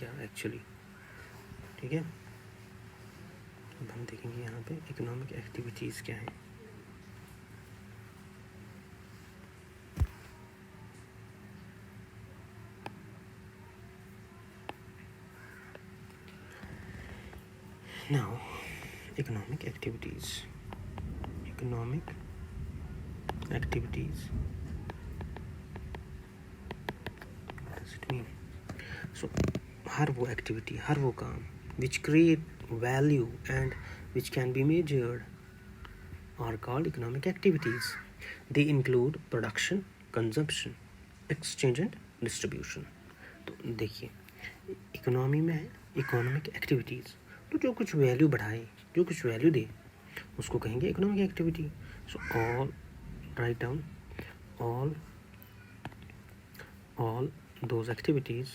क्या एक्चुअली, ठीक है। अब हम देखेंगे यहाँ पे इकोनॉमिक एक्टिविटीज़ क्या है। Now, economic activities. Economic activities. What does it mean? So, हर वो activity, हर वो काम which create value and which can be measured are called economic activities. They include production, consumption, exchange and distribution. तो देखिए, economy में है economic activities, तो जो कुछ वैल्यू बढ़ाए, जो कुछ वैल्यू दे, उसको कहेंगे economic activity. So all, write down all those activities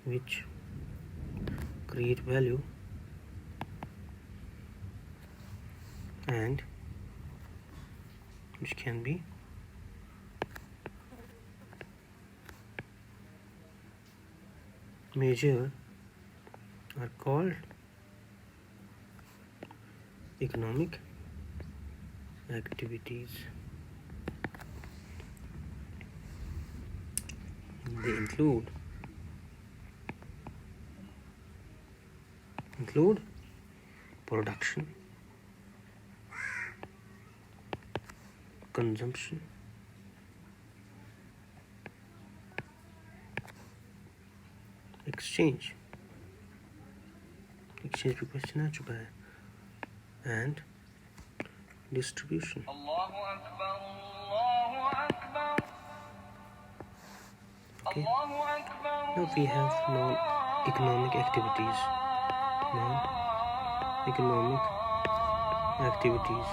which create value and which can be measured are called economic activities. They include production, consumption, exchange पे क्वेश्चन आ चुका है, and distribution. Okay. Now we have non-economic activities. Non-economic activities.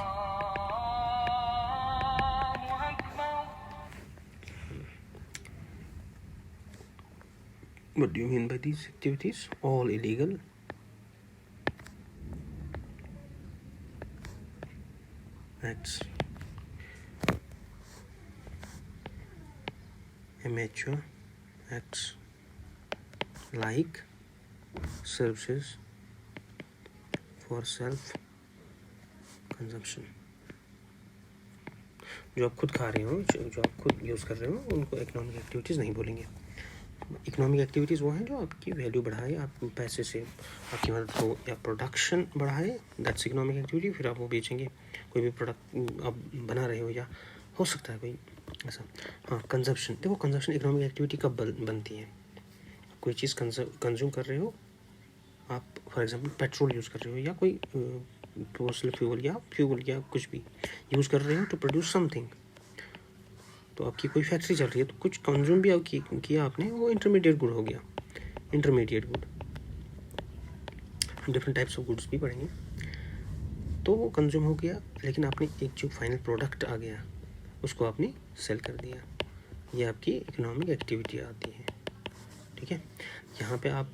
What do you mean by these activities? All illegal. Acts. Amateur acts like services for self consumption. जो आप खुद खा रहे हो, जो आप खुद यूज़ कर रहे हो, उनको इकोनॉमिक एक्टिविटीज़ नहीं बोलेंगे. इकोनॉमिक एक्टिविटीज़ वो हैं जो आपकी वैल्यू बढ़ाए, आप पैसे से आपकी मदद हो, या प्रोडक्शन बढ़ाए, दैट्स इकोनॉमिक एक्टिविटी. फिर आप वो बेचेंगे, कोई भी प्रोडक्ट आप बना रहे हो, या हो सकता है कोई ऐसा. हाँ, कंजप्शन. देखो, कंजप्शन इकोनॉमिक एक्टिविटी कब बनती है? कोई चीज़ कंज्यूम कर रहे हो आप, फॉर एग्जांपल पेट्रोल यूज़ कर रहे हो, या कोई फोसिल फ्यूल या कुछ भी यूज़ कर रहे हो टू प्रोड्यूस समथिंग. तो आपकी कोई फैक्ट्री चल रही है, तो कुछ कंज्यूम भी किया आपने, वो इंटरमीडिएट गुड हो गया. Intermediate good, different types of goods भी पड़ेंगे. तो वो कंज्यूम हो गया, लेकिन आपने एक जो फाइनल प्रोडक्ट आ गया, उसको आपने सेल कर दिया. ये आपकी इकोनॉमिक एक्टिविटी आती है, ठीक है. यहाँ पे आप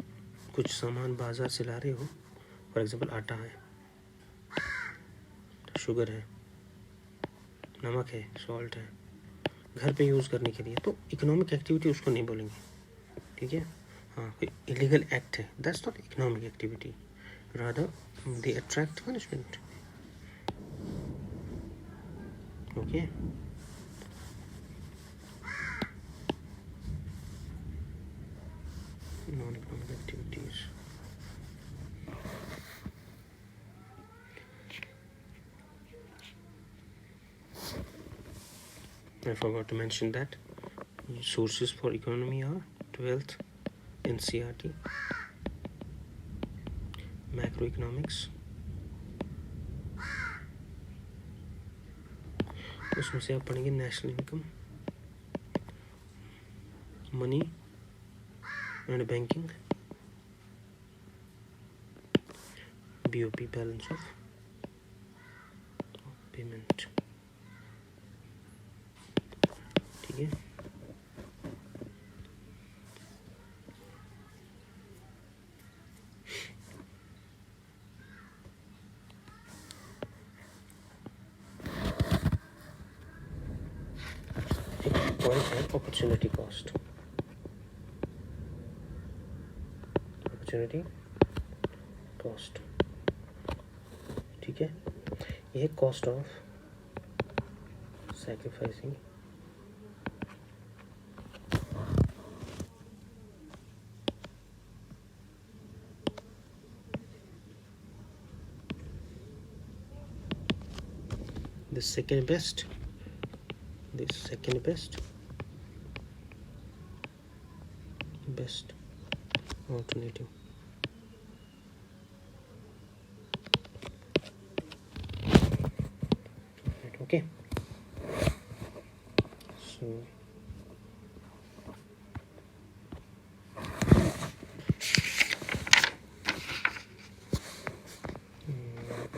कुछ सामान बाज़ार से ला रहे हो, फॉर एग्जांपल आटा है, शुगर है, नमक है, सॉल्ट है, घर पे यूज़ करने के लिए, तो इकोनॉमिक एक्टिविटी उसको नहीं बोलेंगे, ठीक है. हाँ, कोई इलीगल एक्ट है, that's not economic activity, rather they attract punishment. Okay. Non-economic activities. I forgot to mention that sources for economy are 12th NCERT, macroeconomics, उसमें से आप पढ़ेंगे national income, money and banking, BOP, balance of payment, ठीक है. Point है opportunity cost. Opportunity cost, ठीक है, ये cost of sacrificing the second best alternative. Okay, so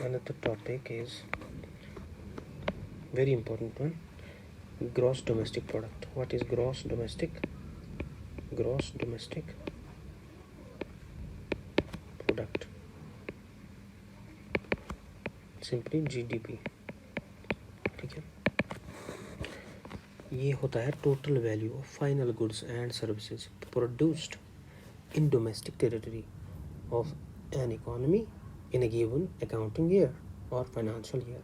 another topic is very important one, gross domestic product. What is gross domestic product? Simply GDP, ठीक है। ये होता है total value of final goods and services produced in domestic territory of an economy in a given accounting year or financial year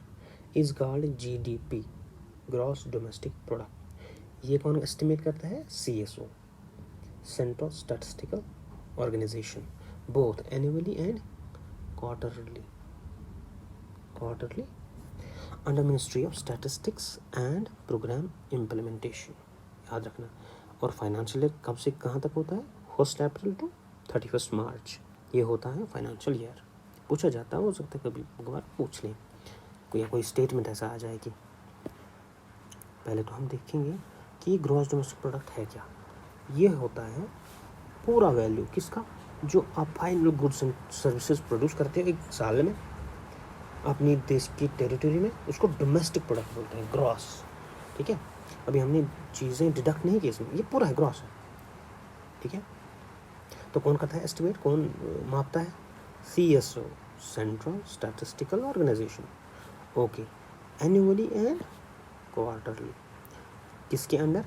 is called GDP, gross domestic product। ये कौन estimate करता है? CSO, Central Statistical Organization, both annually and quarterly under Ministry of Statistics and Program Implementation, याद रखना। और financial year कब से कहाँ तक होता है? 1 अप्रैल टू 31 मार्च, ये होता है फाइनेंशियल ईयर। पूछा जाता है, हो सकता है कभी बार पूछ लें कोई स्टेटमेंट ऐसा आ जाए कि पहले तो हम देखेंगे कि ग्रॉस डोमेस्टिक प्रोडक्ट है क्या। ये होता है पूरा वैल्यू किसका? जो आप final goods and services produce करते हो एक साल में अपनी देश की टेरिटरी में, उसको डोमेस्टिक प्रोडक्ट बोलते हैं, ग्रॉस, ठीक है। अभी हमने चीज़ें डिडक्ट नहीं की इसमें, ये पूरा है ग्रॉस है, ठीक है। तो कौन करता है एस्टिमेट, कौन मापता है? CSO, Central Statistical Organization, okay, annually and quarterly. किसके अंडर?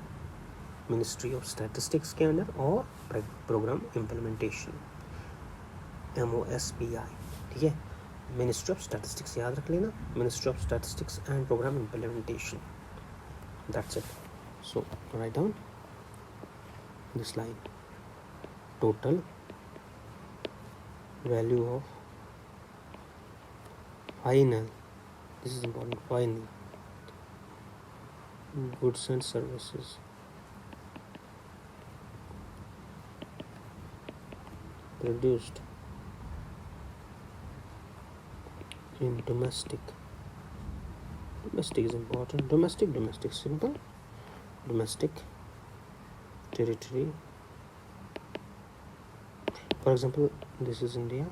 मिनिस्ट्री ऑफ स्टैटिस्टिक्स के अंडर और प्रोग्राम इम्प्लीमेंटेशन, MOSPI, ठीक है। मिनिस्ट्री ऑफ स्टैटिस्टिक्स याद रख लेना, ministry of statistics and programme implementation, that's it. So write down this line, total value of final, this is important, final goods and services produced in domestic is important, domestic simple, domestic territory. For example, this is India,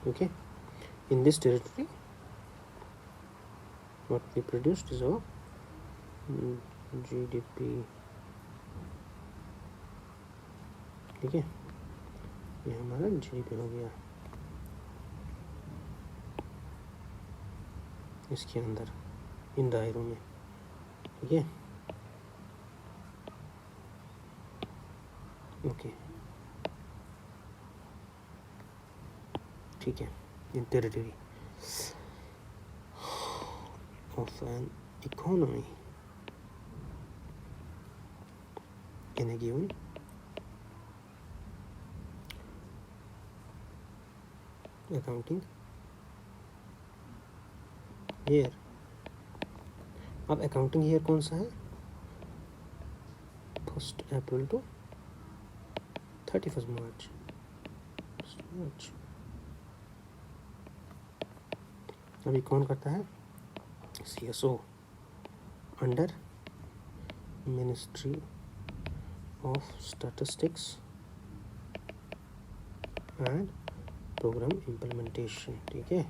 okay. In this territory, what we produced is our GDP, ठीक है। ये हमारा GDP हो गया इसके अंदर, इन दायरों में, ठीक है, ओके, ठीक है। In territory of an economy in a given accounting year. अब अकाउंटिंग ईयर कौन सा है? 1 अप्रैल टू 31 मार्च। अभी कौन करता है? CSO under ministry of statistics and programme implementation, ठीक है।